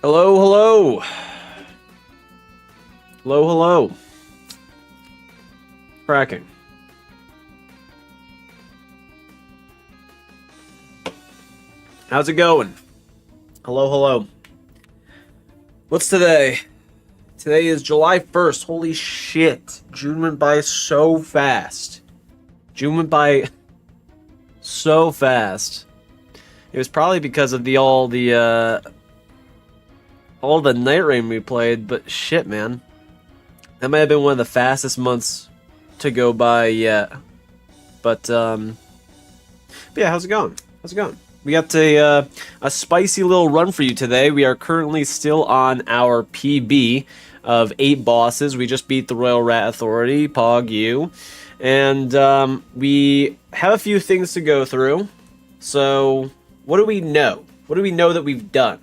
Hello, hello. Hello, hello. Cracking. How's it going? Hello, hello. What's today? Today is July 1st. Holy shit. June went by so fast. June went by so fast. It was probably because of all the Night Rain we played, but shit, man. That might have been one of the fastest months to go by yet. But yeah, how's it going? How's it going? We got a spicy little run for you today. We are currently still on our PB of 8 bosses. We just beat the Royal Rat Authority, Pog U. And we have a few things to go through. So, what do we know? What do we know that we've done?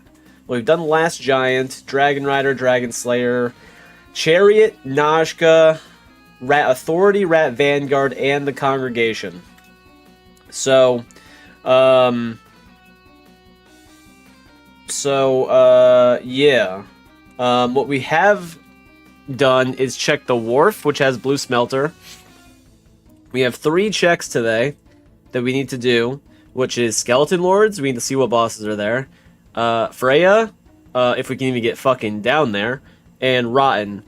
Well, we've done Last Giant, Dragon Rider, Dragon Slayer, Chariot, Najka, Rat Authority, Rat Vanguard, and the Congregation. So, yeah. What we have done is check the Wharf, which has Blue Smelter. We have 3 checks today that we need to do, which is Skeleton Lords. We need to see what bosses are there. Freya, if we can even get fucking down there, and Rotten.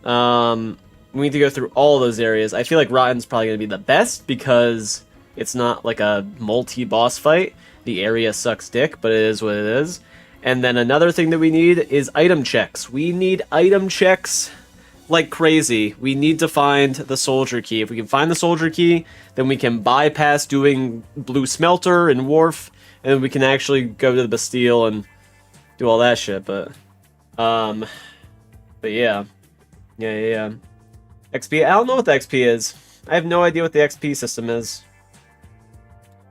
We need to go through all those areas. I feel like Rotten's probably going to be the best because it's not like a multi-boss fight. The area sucks dick, but it is what it is. And then another thing that we need is item checks. We need item checks like crazy. We need to find the Soldier Key. If we can find the Soldier Key, then we can bypass doing Blue Smelter and Wharf, and then we can actually go to the Bastille and do all that shit. But yeah. Yeah. XP, I don't know what the XP is. I have no idea what the XP system is.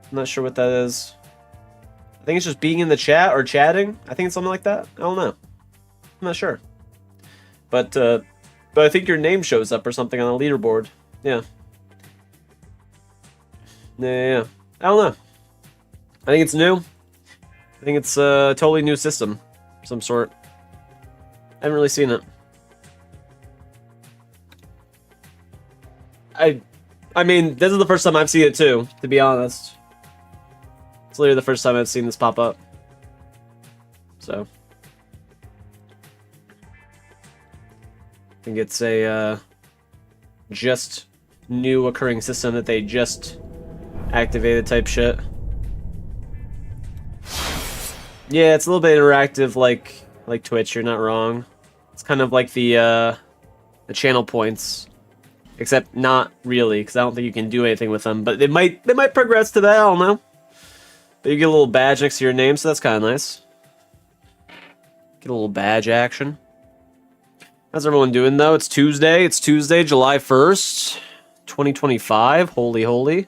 I'm not sure what that is. I think it's just being in the chat or chatting. I think it's something like that. I don't know. I'm not sure. But I think your name shows up or something on the leaderboard. Yeah. Yeah. I don't know. I think it's new. I think it's a totally new system of some sort. I haven't really seen it. I mean, this is the first time I've seen it too, to be honest. It's literally the first time I've seen this pop up. So. I think it's a just new occurring system that they just activated type shit. Yeah, it's a little bit interactive like Twitch, you're not wrong. It's kind of like the channel points. Except not really, because I don't think you can do anything with them. But they might progress to that, I don't know. But you get a little badge next to your name, so that's kind of nice. Get a little badge action. How's everyone doing, though? It's Tuesday. It's Tuesday, July 1st, 2025. Holy, holy.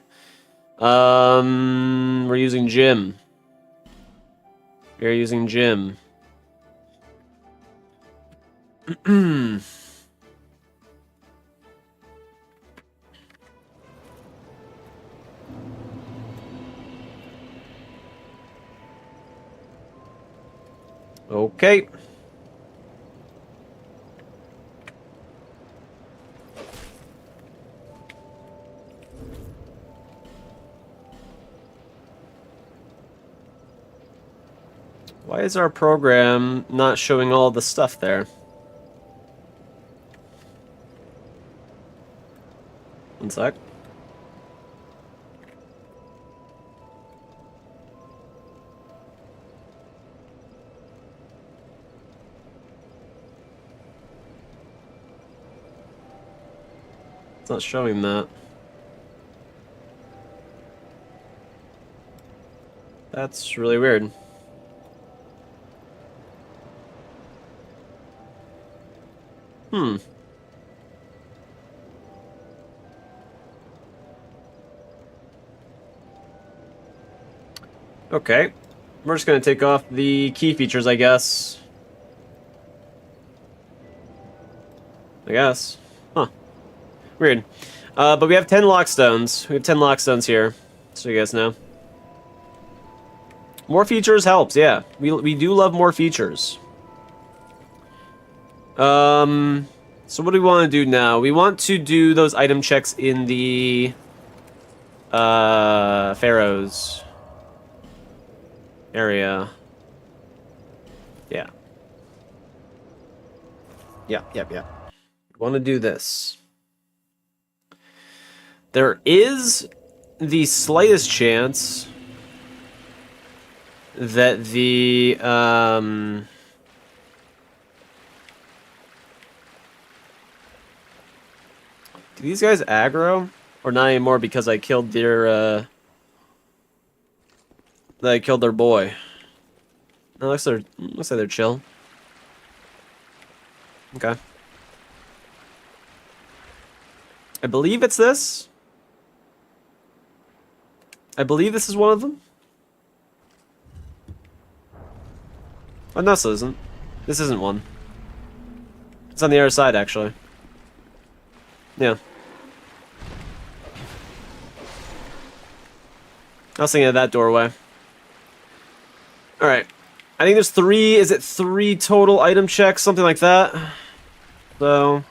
We're using Jim. We're using Jim. Okay. Why is our program not showing all the stuff there? One sec. It's not showing that. That's really weird. Okay. We're just gonna take off the key features, I guess. Huh. Weird. But we have 10 lockstones. We have 10 lockstones here, so you guys know. More features helps, yeah. We do love more features. So what do we want to do now? We want to do those item checks in the Pharaoh's area. Yeah. Yeah. Want to do this. There is the slightest chance that the do these guys aggro? Or not anymore because I killed their boy. No, looks like they're chill. Okay. I believe it's this. I believe this is one of them. Oh, no, this isn't. This isn't one. It's on the other side, actually. Yeah. I was thinking of that doorway. Alright. I think there's 3, is it 3 total item checks? Something like that. So...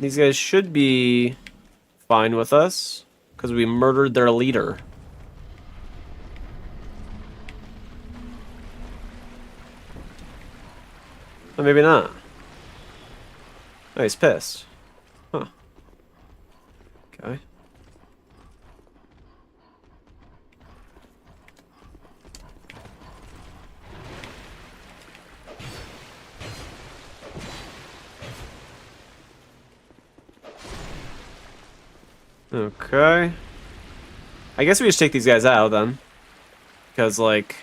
these guys should be fine with us. Because we murdered their leader. Or maybe not. Oh, he's pissed. Huh. Okay. Okay. I guess we just take these guys out then. Because, like,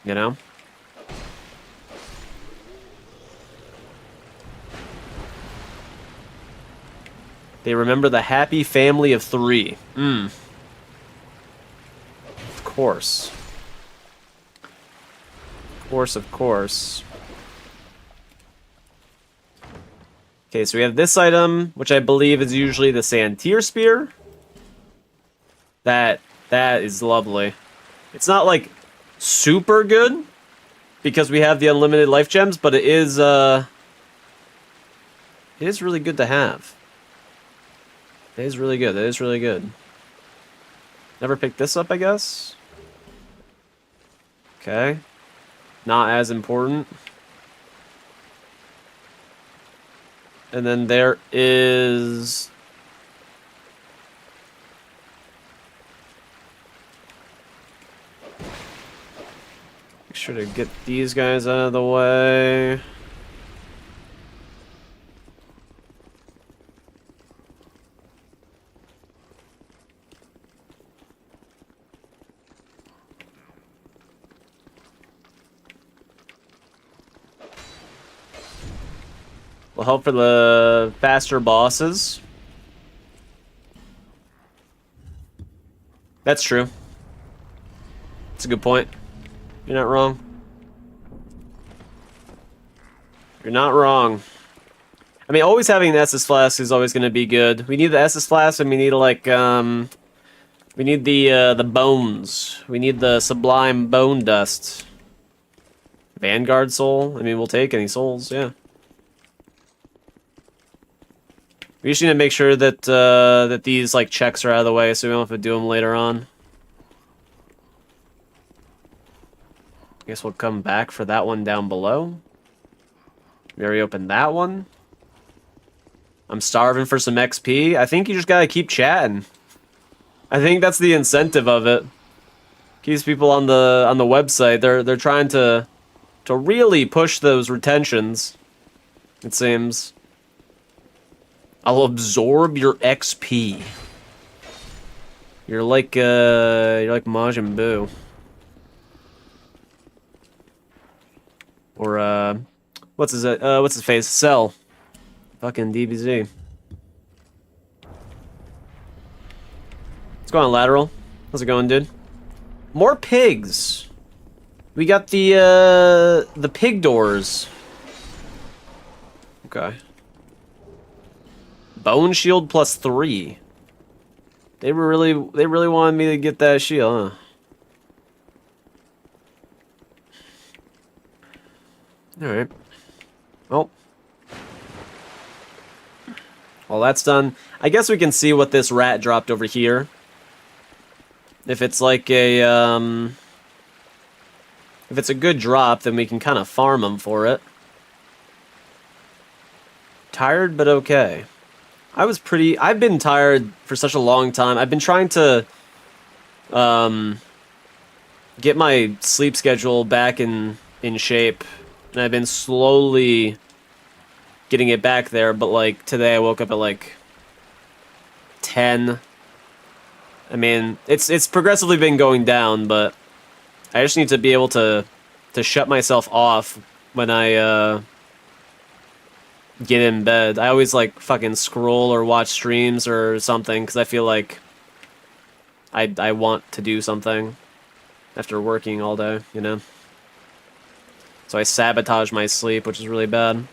you know? They remember the happy family of 3. Of course. Of course. Okay, so we have this item, which I believe is usually the Santir Spear. That is lovely. It's not, like, super good, because we have the unlimited life gems, but it is really good to have. It is really good. It is really good. Never picked this up, I guess. Okay. Not as important. And then there is... make sure to get these guys out of the way. Will help for the faster bosses. That's true. That's a good point. You're not wrong. You're not wrong. I mean, always having the SS Flask is always going to be good. We need the SS Flask, and we need, like, we need the bones. We need the Sublime Bone Dust. Vanguard Soul? I mean, we'll take any souls, yeah. We just need to make sure that that these like checks are out of the way, so we don't have to do them later on. I guess we'll come back for that one down below. We already opened that one. I'm starving for some XP. I think you just gotta keep chatting. I think that's the incentive of it. Keeps people on the website. They're trying to really push those retentions. It seems. I'll absorb your XP. You're like Majin Buu. Or what's his face? Cell. Fucking DBZ. What's going on, Lateral? How's it going, dude? More pigs. We got the pig doors. Okay. Bone shield +3. They really wanted me to get that shield, huh? Alright. Well. Well, that's done. I guess we can see what this rat dropped over here. If it's like a, if it's a good drop, then we can kind of farm them for it. Tired, but okay. I've been tired for such a long time. I've been trying to, get my sleep schedule back in shape. And I've been slowly getting it back there, but like today I woke up at like 10. I mean, it's progressively been going down, but I just need to be able to shut myself off when I get in bed. I always like fucking scroll or watch streams or something because I feel like I want to do something after working all day, you know? So I sabotage my sleep, which is really bad.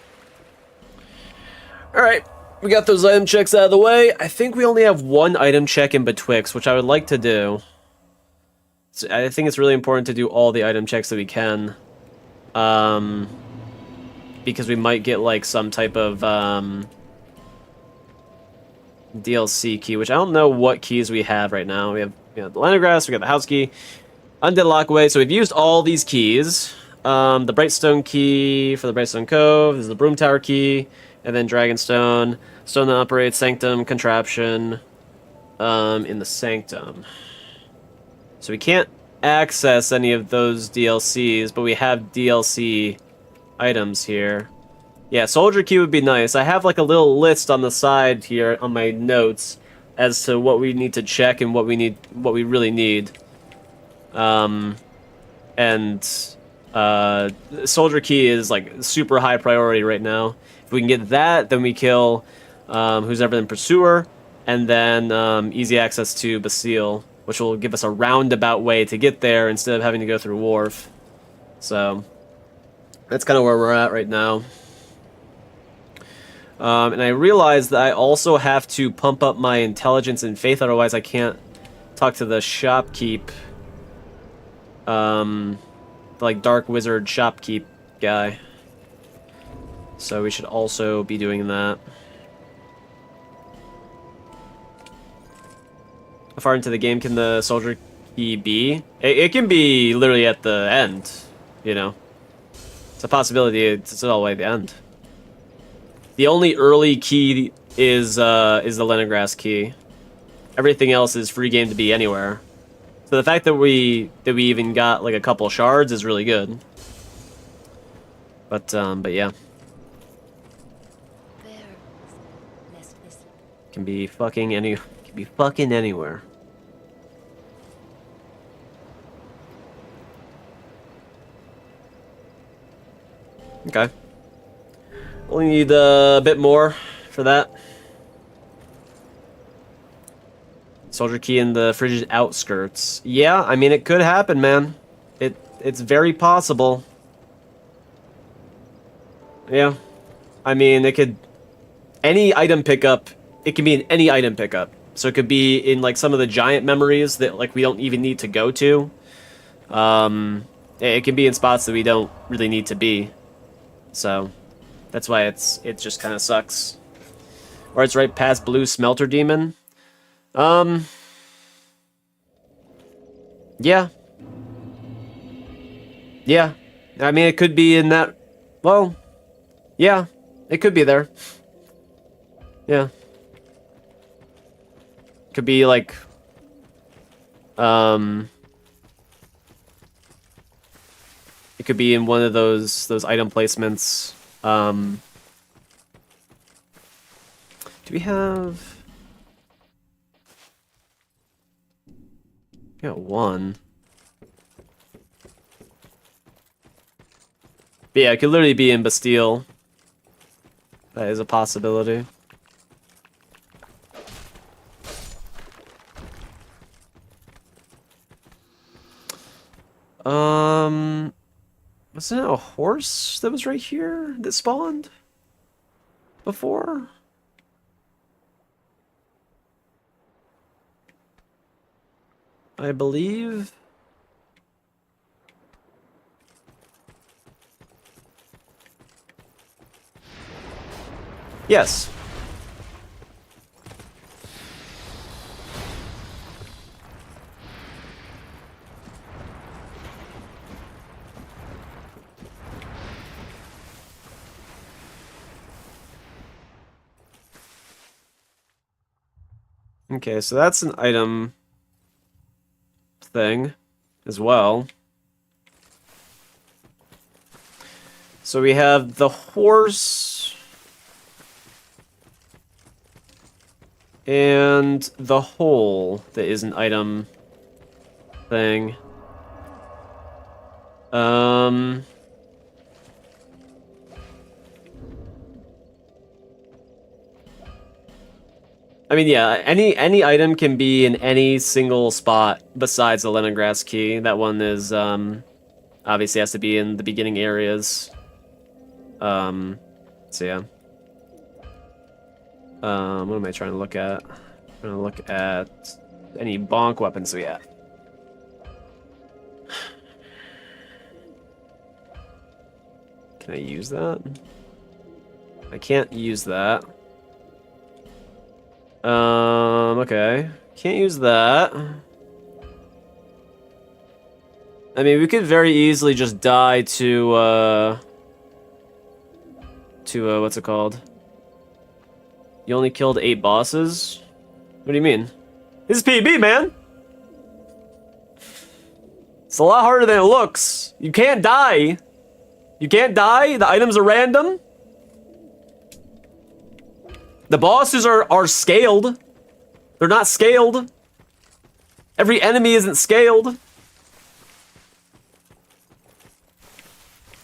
Alright, we got those item checks out of the way. I think we only have one item check in betwixt, which I would like to do. So I think it's really important to do all the item checks that we can. Because we might get like some type of DLC key, which I don't know what keys we have right now. We have the Lendergrass, we got the house key, Undead Lockaway. So we've used all these keys. The Brightstone key for the Brightstone Cove. This is the Broom Tower key, and then Dragonstone, Stone that operates, Sanctum, Contraption, in the Sanctum. So we can't access any of those DLCs, but we have DLC items here. Yeah, Soldier Key would be nice. I have like a little list on the side here on my notes as to what we need to check and what we really need. Soldier Key is like super high priority right now. If we can get that, then we kill who's ever in Pursuer, and then easy access to Bastille, which will give us a roundabout way to get there instead of having to go through Wharf. So that's kind of where we're at right now. And I realized that I also have to pump up my intelligence and faith, otherwise I can't talk to the shopkeep, like Dark Wizard shopkeep guy. So we should also be doing that. How far into the game can the Soldier Key be? It can be literally at the end, you know. It's a possibility it's all the way at the end. The only early key is the Lendergrass key. Everything else is free game to be anywhere. So the fact that we even got like a couple shards is really good. But yeah. Can be fucking anywhere. Okay. We'll need a bit more for that. Soldier Key in the frigid outskirts. Yeah, I mean it could happen, man. It's very possible. Yeah. I mean it could any item pickup, it can be in any item pickup. So it could be in like some of the giant memories that like we don't even need to go to. It can be in spots that we don't really need to be. So that's why it just kind of sucks. Or it's right past Blue Smelter Demon. Yeah. Yeah. I mean, it could be in that... Well, yeah. It could be there. Yeah. Could be, like... It could be in one of those item placements. Do we have... We got one. But yeah, it could literally be in Bastille. That is a possibility. Wasn't it a horse that was right here that spawned before? I believe. Yes. Okay, so that's an item thing as well. So we have the horse and the hole that is an item thing. I mean, yeah, any item can be in any single spot besides the lemongrass key. That one is obviously has to be in the beginning areas. So yeah. What am I trying to look at? I'm trying to look at any bonk weapons we have. Can I use that? I can't use that. Okay. Can't use that. I mean, we could very easily just die to what's it called? You only killed 8 bosses? What do you mean? This is PB, man! It's a lot harder than it looks. You can't die. You can't die? The items are random? The bosses are scaled. They're not scaled. Every enemy isn't scaled.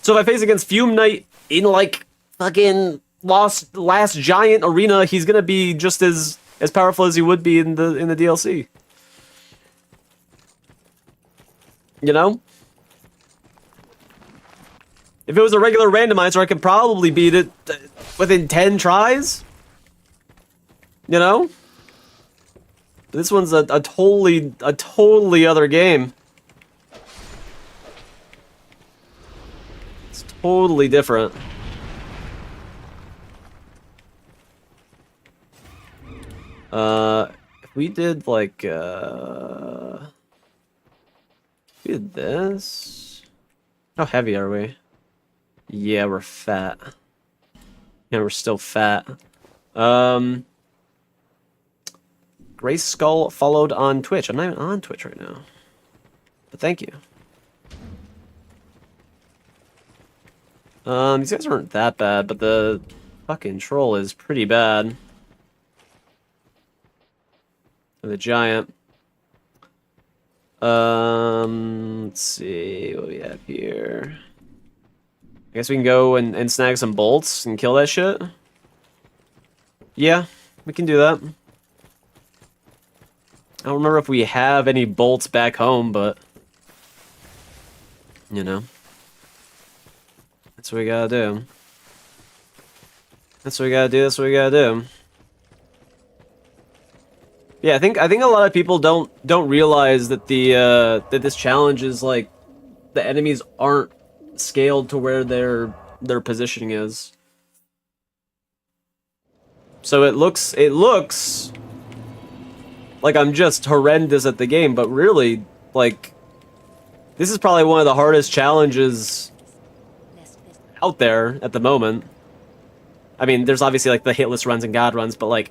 So if I face against Fume Knight in like fucking last giant arena, he's gonna be just as powerful as he would be in the DLC. You know? If it was a regular randomizer, I could probably beat it within 10 tries. You know? This one's a totally other game. It's totally different. If we did like we did this. How heavy are we? Yeah, we're fat. Yeah, we're still fat. Gray Skull followed on Twitch. I'm not even on Twitch right now. But thank you. These guys aren't that bad, but the fucking troll is pretty bad. The giant. Let's see what we have here. I guess we can go and snag some bolts and kill that shit. Yeah, we can do that. I don't remember if we have any bolts back home, but you know, that's what we gotta do. That's what we gotta do. That's what we gotta do. Yeah, I think a lot of people don't realize that that this challenge is like the enemies aren't scaled to where their positioning is. So it looks like I'm just horrendous at the game, but really, like, this is probably one of the hardest challenges out there at the moment. I mean, there's obviously like the hitless runs and god runs, but like,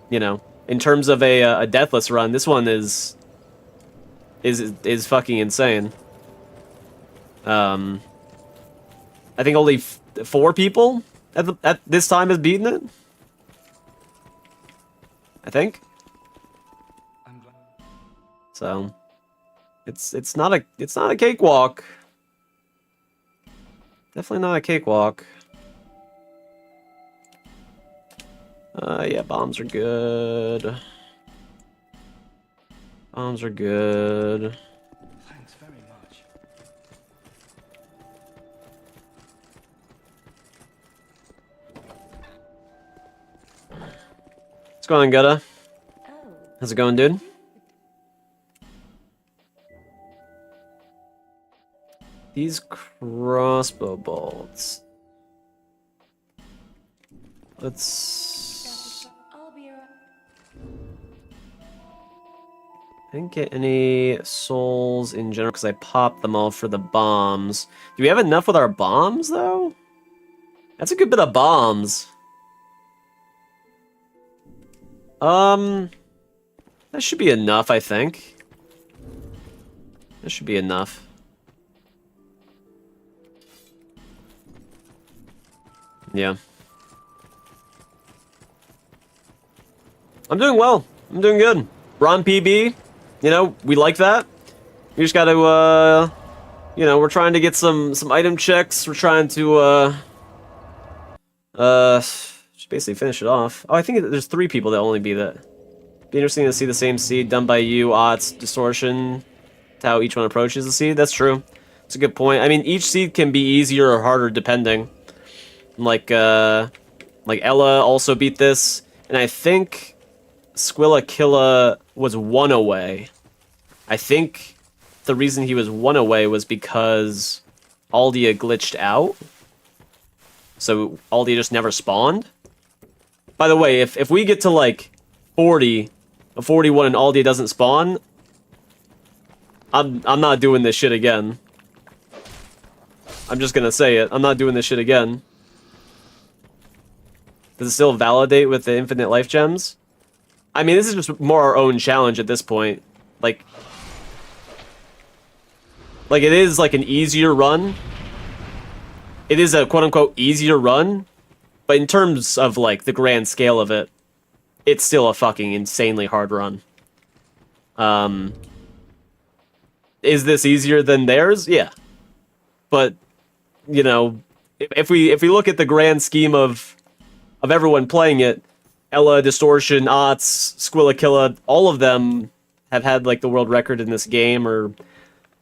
you know, in terms of a deathless run, this one is fucking insane. I think only 4 people at this time has beaten it. I think. So, it's not a cakewalk. Definitely not a cakewalk. Yeah, bombs are good. Bombs are good. Thanks very much. What's going on, Gutta? How's it going, dude? These crossbow bolts. Let's... I'll be right. I didn't get any souls in general because I popped them all for the bombs. Do we have enough with our bombs, though? That's a good bit of bombs. That should be enough, I think. That should be enough. Yeah. I'm doing well. I'm doing good. Ron PB, you know, we like that. We just gotta, you know, we're trying to get some item checks. We're trying to, just basically finish it off. Oh, I think there's 3 people that only be that. Be interesting to see the same seed done by you, Ots, Distortion, to how each one approaches the seed. That's true. That's a good point. I mean, each seed can be easier or harder depending. Like Ella also beat this, and I think Squillakilla was 1 away. I think the reason he was 1 away was because Aldia glitched out. So Aldia just never spawned. By the way, if we get to like 40, a 41 and Aldia doesn't spawn, I'm not doing this shit again. I'm just gonna say it. I'm not doing this shit again. Does it still validate with the infinite life gems? I mean, this is just more our own challenge at this point. Like it is like an easier run. It is a quote-unquote easier run, but in terms of like the grand scale of it, it's still a fucking insanely hard run. Is this easier than theirs? Yeah. But, you know, if we look at the grand scheme of everyone playing it, Ella, Distortion, Ots, Squillakilla, all of them have had like the world record in this game or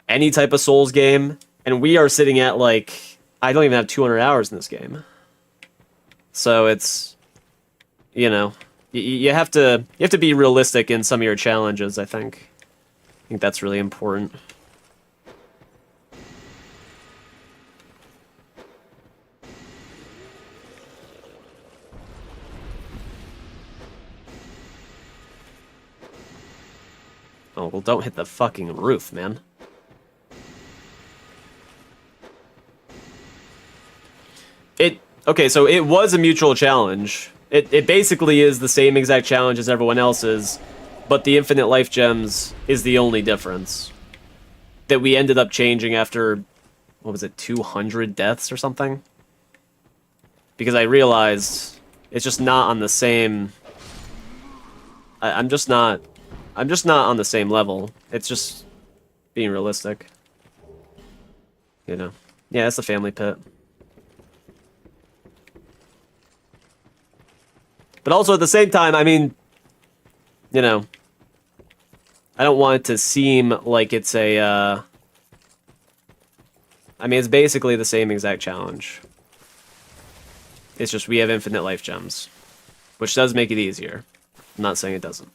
any type of Souls game, and we are sitting at like, I don't even have 200 hours in this game. So it's, you know, you have to be realistic in some of your challenges, I think. I think that's really important. Oh, well, don't hit the fucking roof, man. Okay, so it was a mutual challenge. It basically is the same exact challenge as everyone else's, but the infinite life gems is the only difference. That we ended up changing after, what was it, 200 deaths or something? Because I realized it's just not on the same... I'm just not on the same level. It's just being realistic. You know. Yeah, it's the family pit. But also at the same time, I mean, you know, I don't want it to seem like it's a, I mean, it's basically the same exact challenge. It's just we have infinite life gems, which does make it easier. I'm not saying it doesn't.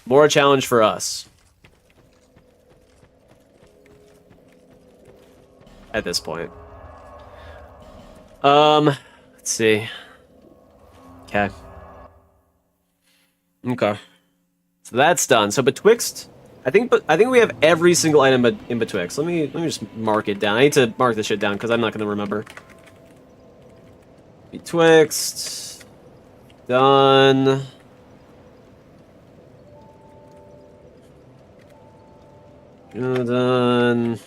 More a challenge for us. At this point. Let's see. Okay. Okay. So that's done. So betwixt, I think we have every single item in betwixt. Let me just mark it down. I need to mark this shit down because I'm not going to remember. Betwixt. Done. Done.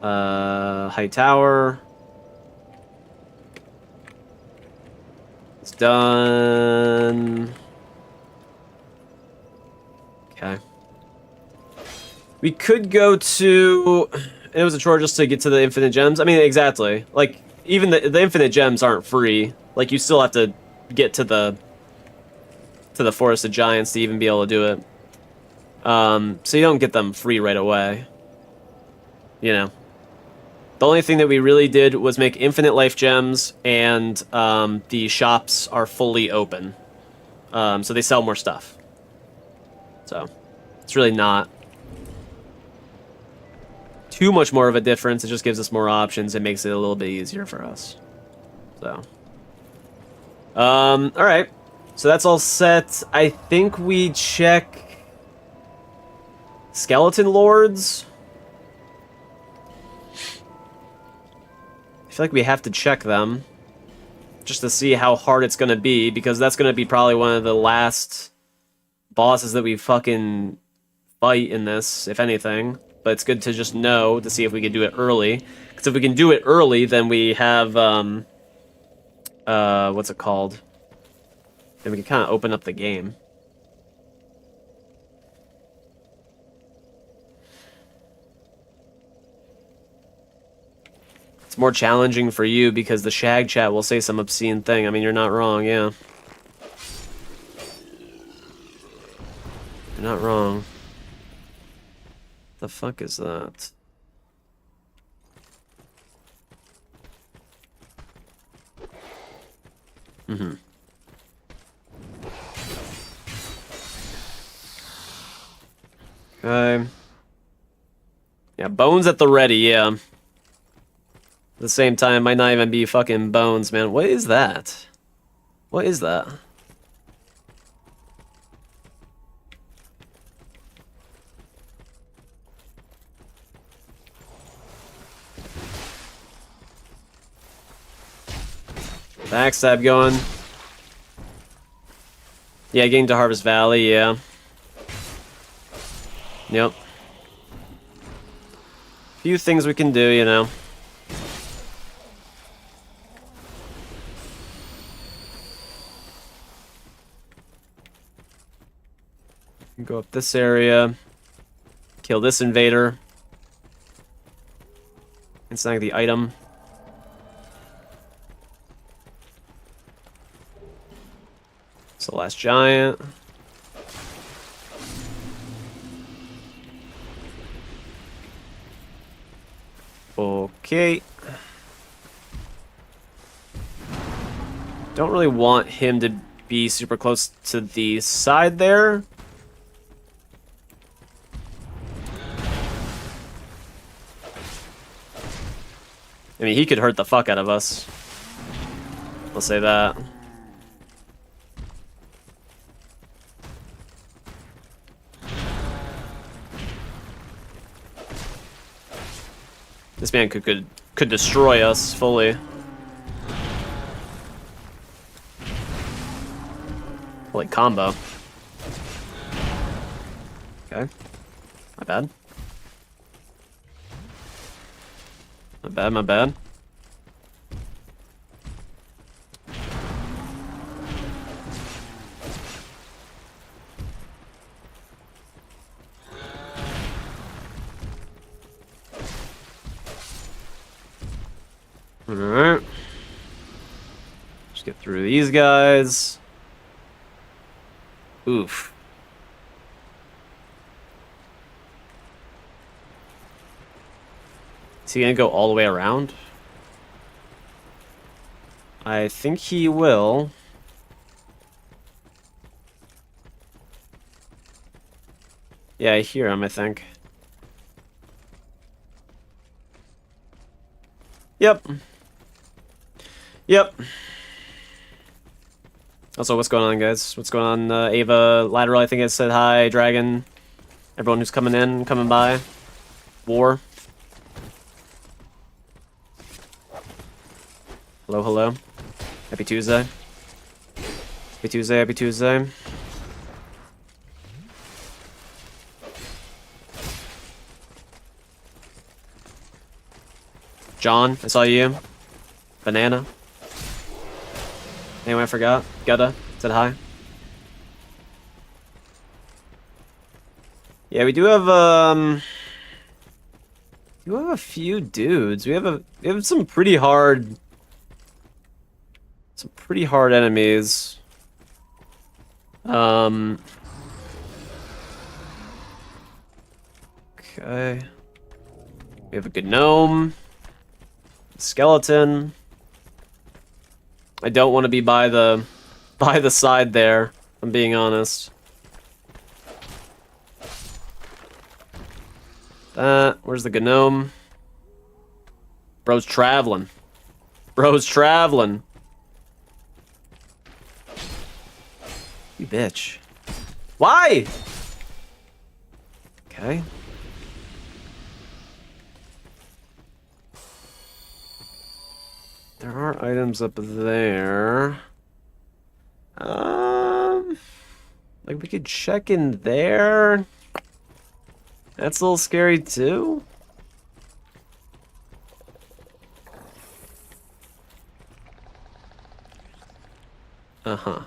High tower. It's done. Okay. We could go to... It was a chore just to get to the infinite gems. I mean, exactly. Like, even the infinite gems aren't free. Like, you still have to get to the Forest of Giants to even be able to do it. So you don't get them free right away. You know. The only thing that we really did was make infinite life gems, and the shops are fully open. So they sell more stuff. So, it's really not too much more of a difference. It just gives us more options. It makes it a little bit easier for us. So, all right. So that's all set. I think we check Skeleton Lords. I feel like we have to check them just to see how hard it's going to be, because that's going to be probably one of the last bosses that we fucking fight in this, if anything. But it's good to just know to see if we can do it early. Because if we can do it early, then we have, what's it called? Then we can kind of open up the game. It's more challenging for you because the Shag chat will say some obscene thing. I mean, you're not wrong, yeah. You're not wrong. The fuck is that? Mm-hmm. Okay. Yeah, bones at the ready, yeah. At the same time, might not even be fucking bones, man. What is that? What is that? Backstab going. Yeah, getting to Harvest Valley, yeah. Yep. Few things we can do, you know. Go up this area. Kill this invader. And snag the item. It's the last giant. Okay. Don't really want him to be super close to the side there. I mean, he could hurt the fuck out of us. I'll say that. This man could destroy us fully. Like combo. Okay. My bad. My bad, my bad. Alright. Just get through these guys. Oof. Is he gonna go all the way around? I think he will. Yeah, I hear him, I think. Yep. Yep. Also, what's going on, guys? What's going on? Ava, Lateral, I think I said hi. Dragon. Everyone who's coming in, coming by. War. Hello, hello. Happy Tuesday. Happy Tuesday, happy Tuesday. John, I saw you. Banana. Anyone I forgot? Gutta said hi. Yeah, we do have a few dudes. We have some pretty hard enemies. Okay. We have a good gnome. Skeleton. I don't want to be by the side there, if I'm being honest. Where's the gnome? Bro's traveling. Bro's traveling. You bitch. Why? Okay. There are items up there. Like we could check in there. That's a little scary too. Uh-huh.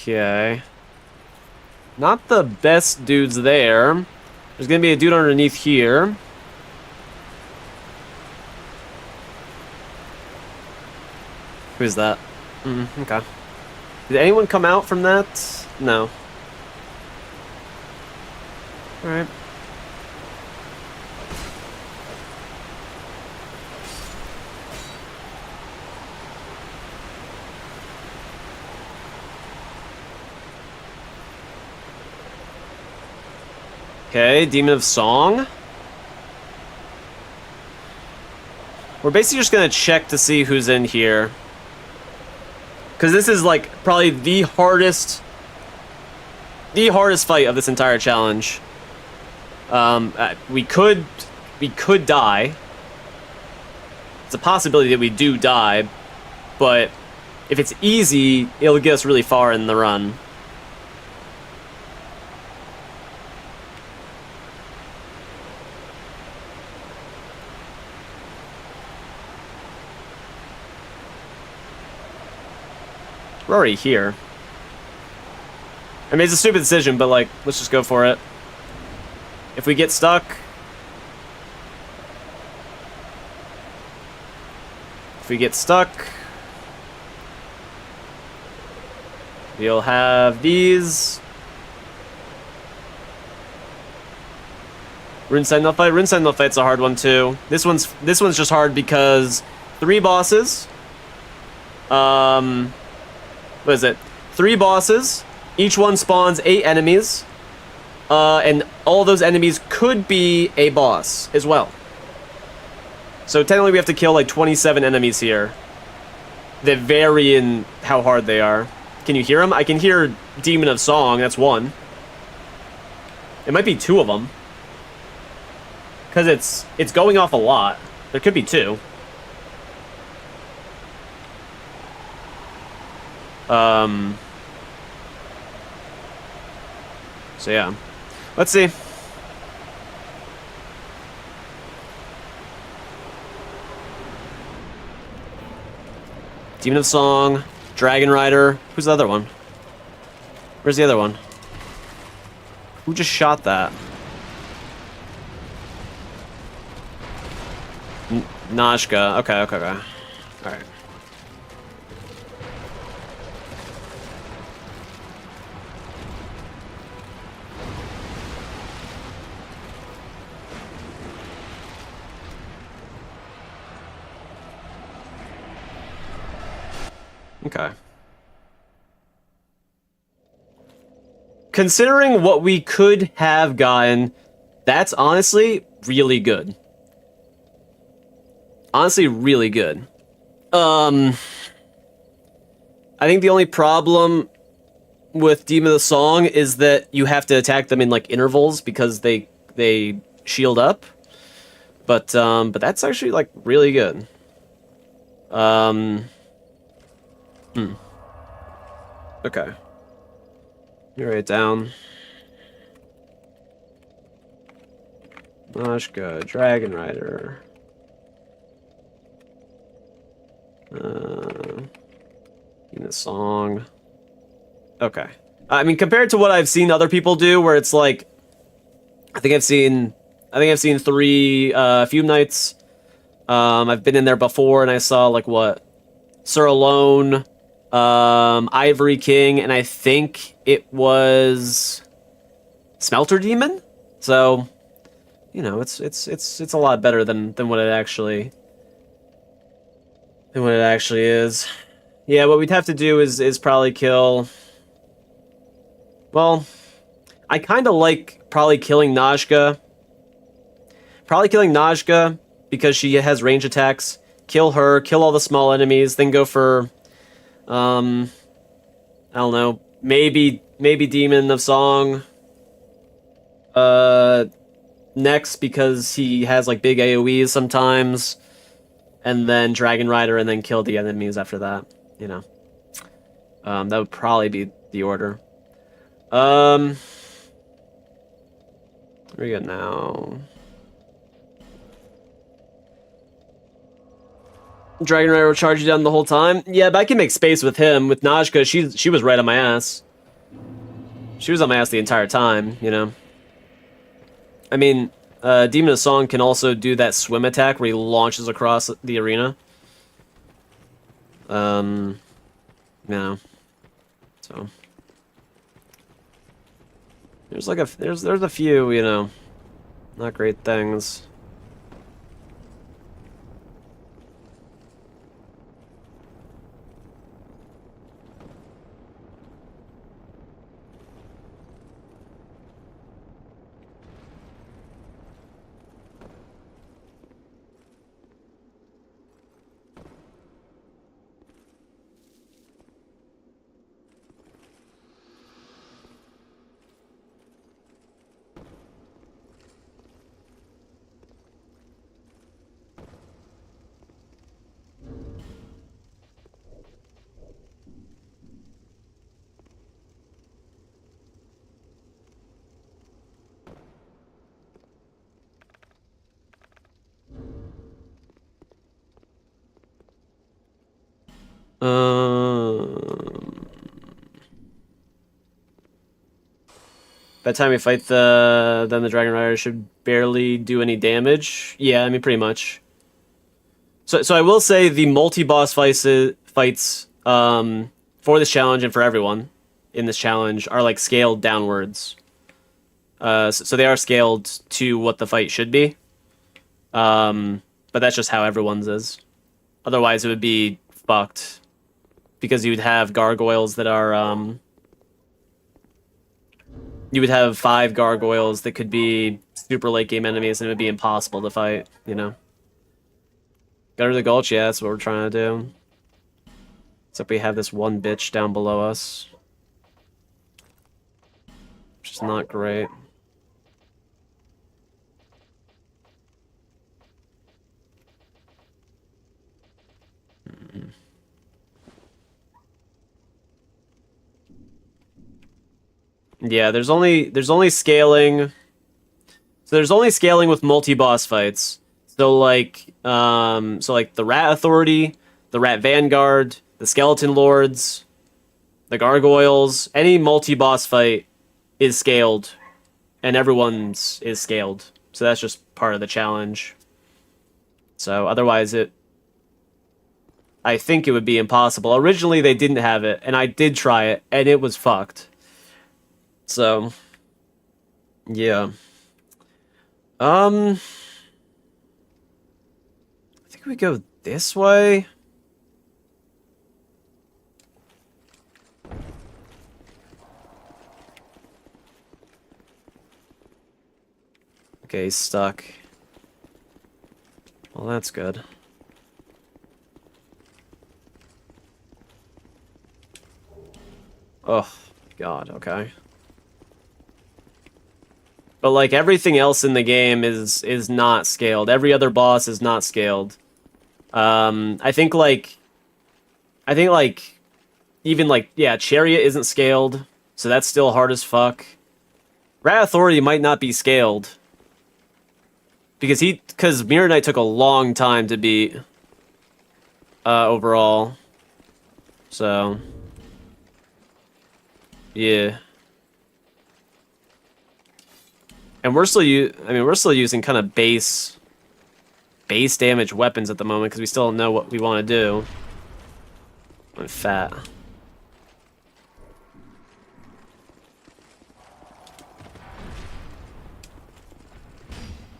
Okay. Not the best dudes there. There's gonna be a dude underneath here. Who's that? Okay. Did anyone come out from that? No. Alright. Okay, Demon of Song. We're basically just gonna check to see who's in here. Because this is like probably the hardest fight of this entire challenge. We could die. It's a possibility that we do die, but if it's easy, it'll get us really far in the run. We're already here. I mean, it's a stupid decision, but like, let's just go for it. If we get stuck... We'll have these. Rune Sentinel fight. Rune Sentinel fight's a hard one too. This one's just hard because 3 bosses. What is it? 3 bosses. Each one spawns 8 enemies. And all those enemies could be a boss as well. So technically we have to kill like 27 enemies here. That vary in how hard they are. Can you hear them? I can hear Demon of Song, that's 1. It might be 2 of them. Because it's going off a lot. There could be 2. So yeah. Let's see. Demon of Song, Dragon Rider. Who's the other one? Where's the other one? Who just shot that? Nashka. Okay. Alright. Okay. Considering what we could have gotten, that's honestly really good. Honestly, really good. I think the only problem with Demon of the Song is that you have to attack them in like intervals because they shield up. But that's actually like really good. Okay. Let me write it down. Nashka, Dragon Rider. In the song. Okay. I mean, compared to what I've seen other people do, where it's like, I think I've seen 3 Fume Knights. I've been in there before, and I saw like what, Sir Alone, Ivory King, and I think it was Smelter Demon. So, you know, it's a lot better than what it actually is. Yeah, what we'd have to do is probably kill... Well, I kind of like probably killing Najka. Probably killing Najka because she has range attacks. Kill her, kill all the small enemies, then go for... I don't know, maybe Demon of Song. Next because he has like big AoEs sometimes, and then Dragon Rider, and then kill the enemies after that. You know, that would probably be the order. What do we got now? Dragon Rider will charge you down the whole time. Yeah, but I can make space with him. With Najka, she was right on my ass. She was on my ass the entire time. You know. I mean, Demon of Song can also do that swim attack where he launches across the arena. Yeah. So there's like there's a few, you know, not great things. By the time we fight then the Dragon Rider should barely do any damage. Yeah, I mean pretty much. So I will say the multi-boss fights for this challenge and for everyone in this challenge are like scaled downwards. So they are scaled to what the fight should be. But that's just how everyone's is. Otherwise, it would be fucked because you'd have gargoyles that are you would have 5 gargoyles that could be super late game enemies, and it would be impossible to fight. You know. Go to the Gulch, yeah, that's what we're trying to do. Except we have this one bitch down below us. Which is not great. Yeah, there's only scaling. So there's only scaling with multi-boss fights. So like the Rat Authority, the Rat Vanguard, the Skeleton Lords, the Gargoyles, any multi-boss fight is scaled, and everyone's is scaled. So that's just part of the challenge. So otherwise I think it would be impossible. Originally they didn't have it, and I did try it, and it was fucked. So yeah. I think we go this way. Okay, he's stuck. Well, that's good. Oh, God, okay. But like everything else in the game is not scaled. Every other boss is not scaled. I think even like yeah, Chariot isn't scaled, so that's still hard as fuck. Rat Authority might not be scaled. Because Mirror Knight took a long time to beat overall. So yeah. And we're still using kind of base damage weapons at the moment because we still don't know what we want to do. I'm fat.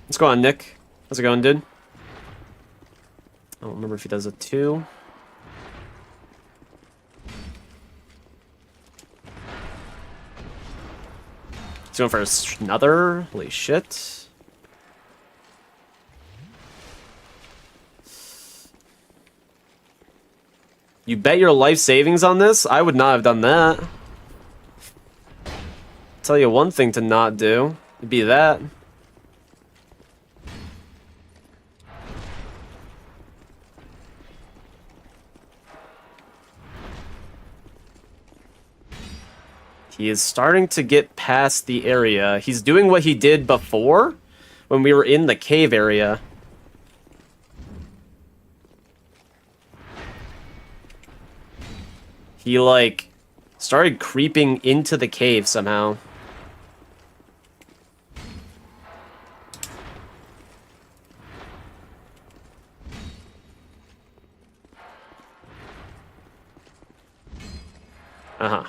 Let's go on, Nick. How's it going, dude? I don't remember if he does a 2. He's going for another. Holy shit. You bet your life savings on this? I would not have done that. Tell you one thing to not do. It'd be that. He is starting to get past the area. He's doing what he did before when we were in the cave area. He, like, started creeping into the cave somehow. Uh-huh.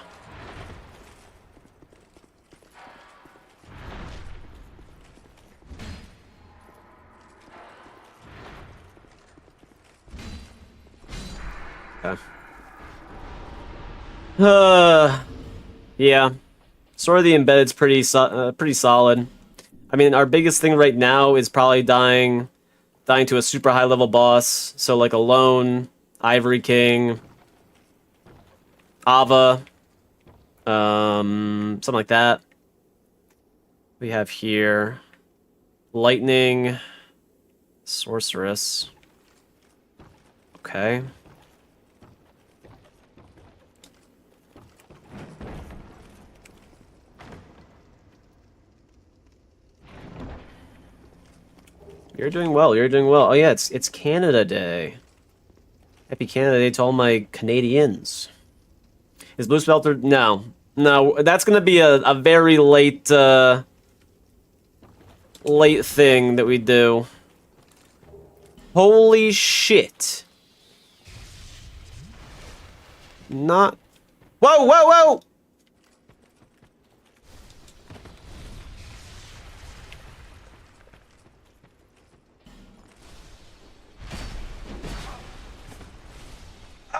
Okay. Yeah. Sword of the Embedded's pretty solid. I mean, our biggest thing right now is probably dying to a super high level boss. So like a lone, Ivory King, Ava, something like that. We have here Lightning, Sorceress. Okay. You're doing well. You're doing well. Oh yeah, it's Canada Day. Happy Canada Day to all my Canadians. Is Blue Smelter? No, no. That's gonna be a very late late thing that we do. Holy shit! Not. Whoa! Whoa! Whoa!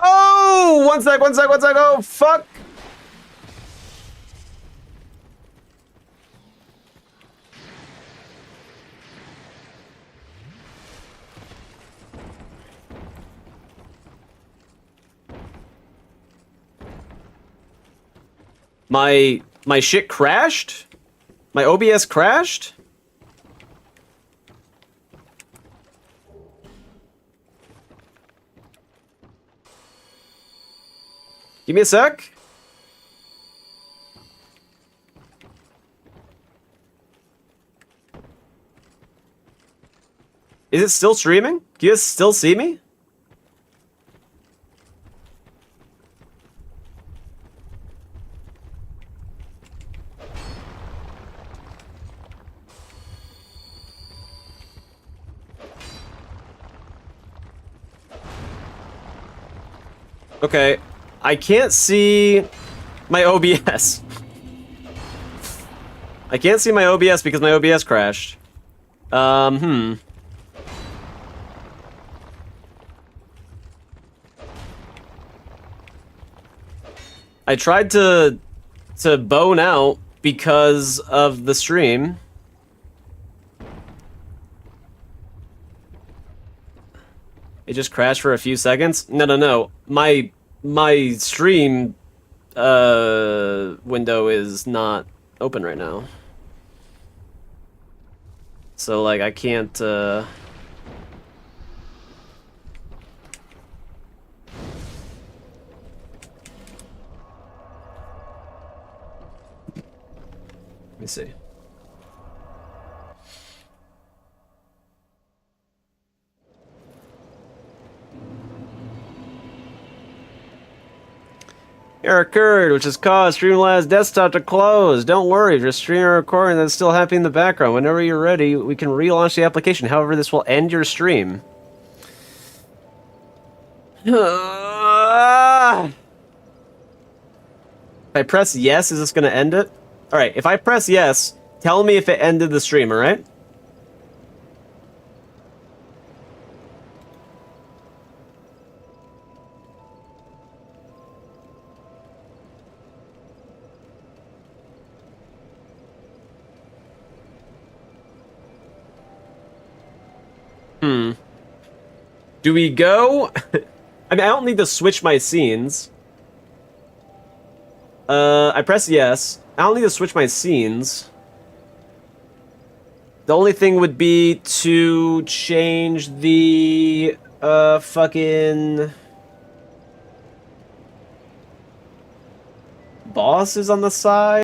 Oh! One sec, one sec, one sec. Oh, fuck! My shit crashed? My OBS crashed? Give me a sec. Is it still streaming? Do you guys still see me? Okay, I can't see my OBS. I can't see my OBS because my OBS crashed. I tried to bone out because of the stream. It just crashed for a few seconds? No, no, no. My stream window is not open right now. So like I can't let me see. Error occurred, which has caused Streamlabs desktop to close. Don't worry, if your stream or recording that's still happening in the background. Whenever you're ready, we can relaunch the application. However, this will end your stream. If I press yes, is this going to end it? Alright, if I press yes, tell me if it ended the stream, alright? Do we go? I mean, I don't need to switch my scenes. I press yes. I don't need to switch my scenes. The only thing would be to change the, fucking... bosses on the side.